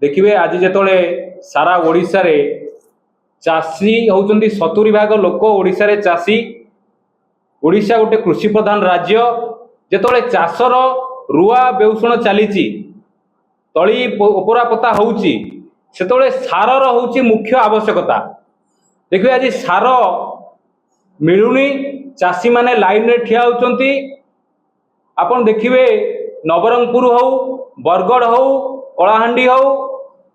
देखिए आज जिते सारा ओडिशा रे चाषी होउचंती 70% लोक ओडिशा रे चाषी। ओडिशा गोटे कृषि प्रधान राज्य। जिते चाषर रुआ बेउषण चली तली उपरा पता होउची सेतोले सारर होउची मुख्य आवश्यकता। देखिए आज सार मिलुनी चाषी माने लाइन रे ठिया होउचंती। आपण देखिए नवरंगपुर हो, बरगढ़ हो, कलाहांडी हो,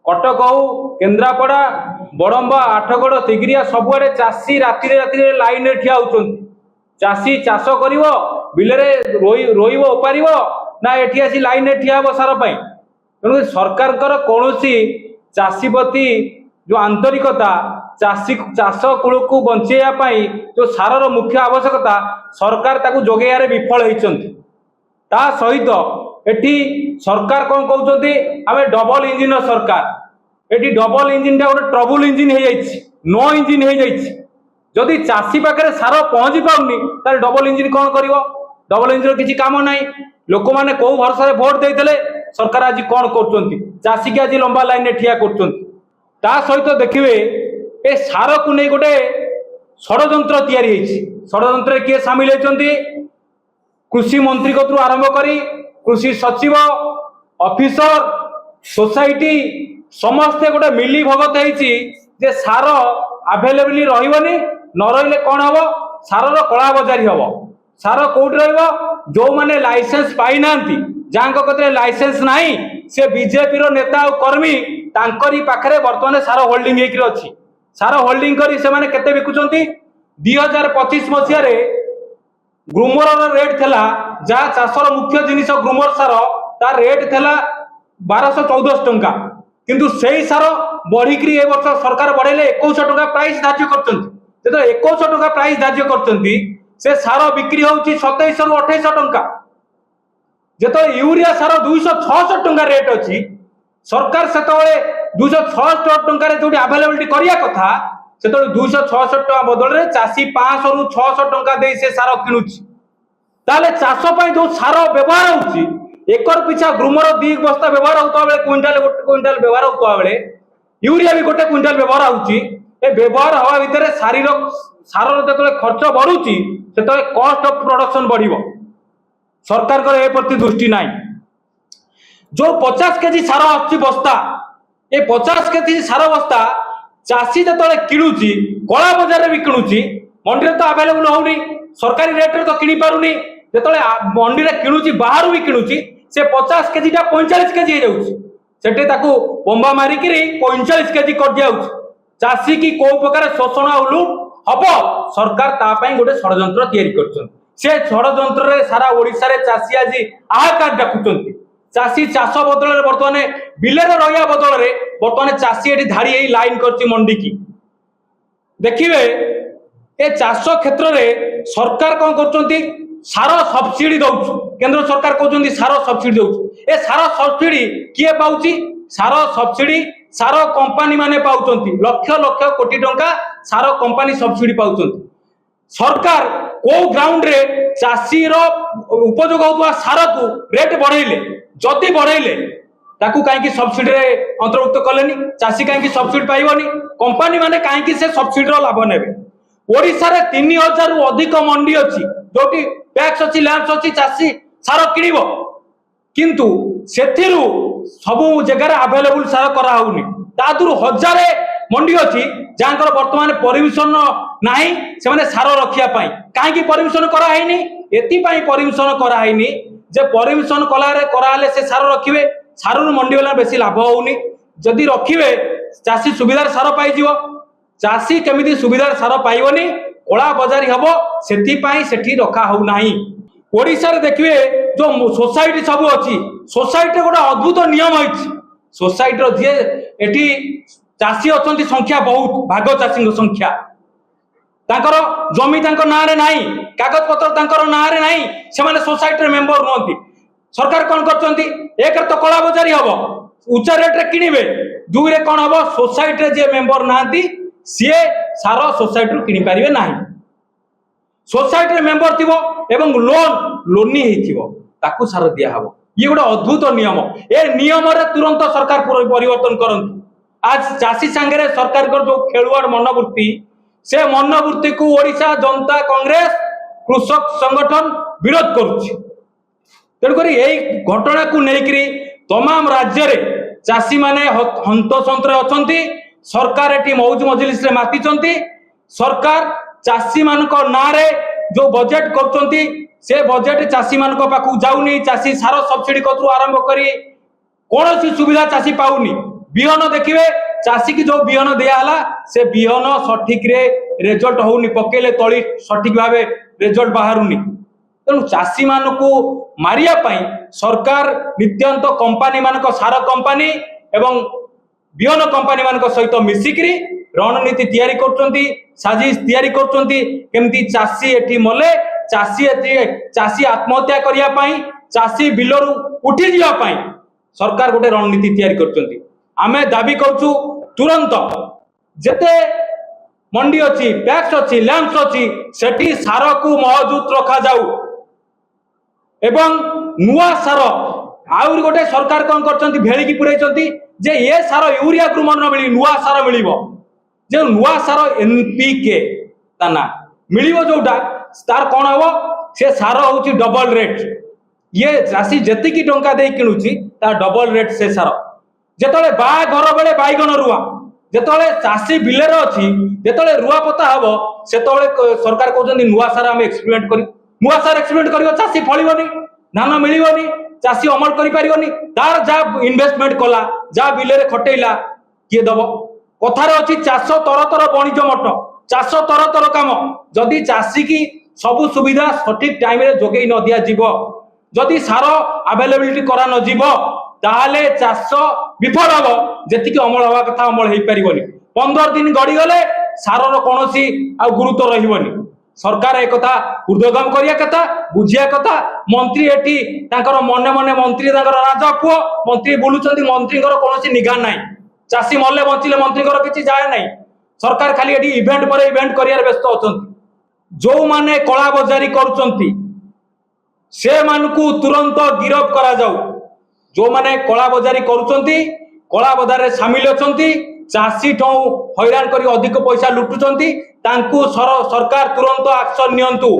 कटक हो, केन्द्रापड़ा, बड़म्बा, आठगड़, तिगिरिया सबुआडे चाषी राति राति लाइन रे ठिया होउचंती। चाषी चाष करिवो बिलरे रोइबो उपारिबो ना एठी आसी लाइन रे ठिया हो सार पई। तेणु सरकार कौन चाषी प्रति जो आंतरिकता चाषी चाष कूल को बंचाई जो सारर मुख्य आवश्यकता सरकार ताकू जोगेयारे विफल होती। ता सहित एठी सरकार कौन कहते आम डबल इंजिन सरकार। एठी डबल इंजिन टा गोटे ट्रबल इंजिन हो जाइए, नो इंजिन हो जाइए। जदि चाषी पाखे सार पहुंची पाउनी तार डबल इंजिन कौन कर? डबल इंजिन किसी काम ना। लोक मैंने कौ भरोसा भोट देते सरकार आज कौन कर चाषी के आज लंबा लाइन में ठिया कर सहित देखिए ए सार को नहीं गोटे षड्यंत्र तैयारी षड्यंत्र किए सामिल होती कृषि मंत्री कतु आरंभ करी कृषि सचिव ऑफिसर सोसाइटी समस्ते गोटे मिली भगत जे सार अवेलेबल रही न रही कौन हम सारर कला बजारी हम। सार कौट जो मैंने लाइसेंस पाई ना जहाँ कतरे लाइसेंस नहीं से बीजेपी नेता और कर्मी तांकरी पाखरे बर्तमान सार होल्डिंग अच्छी। सार होल्डिंग करी से माने केते बिकुचंती 2025 मसीह ग्रुमर रेट थला जहाँ चाषर मुख्य जिनिस ग्रुमर सार तार रेट थला 1214 टंका किंतु सेही सार बढ़िकी ए वर्ष सरकार बढ़ेले 2100 टंका प्राइस धार्य करचंती। जो 2100 टंका प्राइस धार्य करचंती से सार बिक्री होउची 2700 रु 2800 टंका। जो यूरिया सार 266 टंका रेट अच्छी सरकार से 266 टंका जो अवेलेबिलिटी करिया कथा से 266 टंका बदल में चाषी 500 रु 600 टंका दे से सार किणुची। ताले चाष पई जो सार व्यवहार होउची एकर पिछा ग्रुमर 2 बस्ता व्यवहार होता बेले क्विंटाल गोटे क्विंटाल व्यवहार होता बेले यूरिया भी गोटे क्विंटाल व्यवहार होउची। ए व्यवहार हवा भितर सारर जो खर्च बढ़ुची से कॉस्ट ऑफ प्रोडक्शन बढ़िबो। सरकार को ए प्रति दृष्टि नाही। जो 50 केजी सार आछि बस्ता ए 50 केजी सार बस्ता चाषी जो किणुची कला बजार भी किणुची मंडी तो अवेलेबल होनी सरकारी रेट रे तो किणी पारुनी। जो मंडी रे किणुची बाहर भी किणुची से 50 केजी टा 45 केजी हो जाउची सेटे ताकू बंबा मारिक 45 केजी कर दिया चाषी की को प्रकार शोषण और लूट हम सरकार तापाई गोटे षड्यंत्र तैयारी करछन। से षड्यंत्र रे सारा ओडिशा रे चाषी आज आहाकार डाकुचंती। चाषी चाष बदल बर्तमान बिलर रहा बदल में बर्तमान चाषी ये धाड़ी यही लाइन कर मंडी की। देखिए ए चाष क्षेत्र में सरकार कौन कर सार सब्सिडी दौच केंद्र सरकार कहते सार सब्सिडी दौच। ए सार सब्सिडी किए पाउची? सार सब्सिडी सार कंपानी माने पाउचंती लक्ष लक्ष कोटी टंका सार कंपानी सब्सिडी पाउचंती। सरकार को ग्राउंड रे चाषी उपयोग होता सार को रेट बढ़ेले जदि बढ़ेले ताकू कहीं सब्सिडी रे अंतर्भुक्त कलेनी चाषी कहीं सब्सिडी पाइबनी कंपानी माने कहीं से सब्सिडी लाभ नेबे। ओडिशा रे 3000 रु अधिक मंडी अछि जोटी टैक्स अछि लैंड्स अछि चाषी सार किनिबो किंतु सेथिरु सब जगह अवेलेबल सार करा होउनी। तादुरु हजारे मंडी अछि जांकर वर्तमान परमिशन नाही से माने सार रखिया पई काहे परमिशन करा हैनी। एति पई परमिशन करा हैनी जे परमिशन कराले से सार रखिबे सारू मंडी वाला बेसी लाभ होउनी। जदि रखिबे चाषी सुविधार सार पाई जीवो। चाषी केमिति सुविधार सार पाइबनी कला बजारी हबो सेति पई सेठी रखा हो नाही। ओडिशा रे देखिए जो सोसाइटी सब अछि सोसाइटी गोटे अद्भुत नियम अछि। सोसाइटी रो जे एठी चाषी अछंती संख्या बहुत भाग चाषी संख्या तांकर जमी तांकर नाम रे नाही कागज पत्र तांकर नाम रे नाही से माने सोसाइटी रे मेंबर नहंती। सरकार कौन करचंती एक तो कला बजारी हबो उच्च रेट रे किनिबे दुई रे कौन हबो सोसाइटी रे जे मेंबर नाहंती सी सार सोसाइटी रू किनि पारिबे नाही। सोसाइटी रे मेंबर थिबो एवं लोनी हेथिबो ताकू सार दिया हबो। ये गोटे अद्भुत नियम। ए नियम रे तुरंत सरकार परिवर्तन करंतु। आज चाषी सांगे सरकार जो खेलुआड़ मनोवृत्ति से मनोवृत्ति को ओडिशा जनता कांग्रेस कृषक संगठन विरोध करुछि। तेणुक यही घटना को लेकर तमाम राज्य रे चाषी माने हंतसंतर अछंती। सरकार एटी मौज मजलिस रे मातिचंती। सरकार चाषी मानक नारे जो बजेट करचंती से बजेट चाषी मानक पाखु जाउनी। चाषी सार सब्सिडी कतु आरंभ करी कौन सी सुविधा चाषी पाउनी। बिहन देखिए चाषी की जो बिहन दियाला से बिहन सठिक रे रिजल्ट होउनी। पकेले तली सठिक भावे रिजल्ट बाहरुनी। तेणु चाषी मान को मारिया पाई सरकार नित्यांत कंपानी मानक सार कंपानी एवं बिहन कंपानी मानक सहित मिसिकरी रणनीति तैयारी करचंती। साजिश तैयारी करचंती केमती चाषी एठी मले चाषी आत्महत्या करिया पाई चाषी बिलरू उठी जिया पाई सरकार गोटे रणनीति तैयारी करचंती। आमे दाबी करछु तुरंत जेते मंडी अच्छी टैक्स अच्छी लैंप्स अच्छी सेठी सार को महजूत रखा जाऊ एवं नुआ सार आउरी गोटे सरकार कौन करचंती भेळिकी पुरैचंती जे ये सार यूरिया ग्रुम न मिली नुआ सार मिलिबो। जे नुआ सार एनपीके ताना मिलिबो जोटा तार कोन हबो से सार होची डबल रेट। ये चाषी जेतिकी टंका दे किणुची ता डबल रेट से सार। जेतले बा घर बेले बाइगण रुआ जेतले चाषी बिलेर अछि जेतले रुआ पता हबो सेतले सरकार कहउछन्ती नुआ सार हम एक्सपेरिमेंट करी। नुआ सार एक्सपेरिमेंट करियो चाषी फळिबोनी धान मिलिबोनी चाषी अमल करि पारिबोनी। तार जा इन्वेस्टमेंट कला जा बिलेरे खटेइला किए दबो। कथार अछि चाष तरतर वाणिज्य मठ चाष तरतर काम। जदि चाषी की सबु सुविधा सठिक टाइम रे जोगेई न दिया जीवो जदि सार अवेलेबिलिटी करा न जीवो ताहले चाष विफल हबो। जेतिकी अमल हवा कथा अमल हेई परिबोनी। 15 दिन गड़ी गले सारर कोनोसी आ गुरुत्व रहिबोनी। सरकार एक कथा हृदयगम करिया कथा बुझिया कथा। मंत्री एठी तांकर मने मने मंत्री तांकर राजा पुओ मंत्री बुलुचंती मंत्रीଙ୍କର कोनोसी निगाह नाही। चाषी मल्ले बंचिले मंत्रीଙ୍କର किछि जाय नाही। सरकार खाली एठी इवेंट पर इवेंट करियार व्यस्त अछंती। जो माने कला बजारी करूचंती से मानकू तुरंत गिरफ करा जाऊ। जो माने कला बजारी करूचंती कला बजार रे शामिल अछंती चाषी ठौ हैरान करी अधिक पैसा लुटुचंती तांकू सरकार तुरंत एक्शन नियंतु।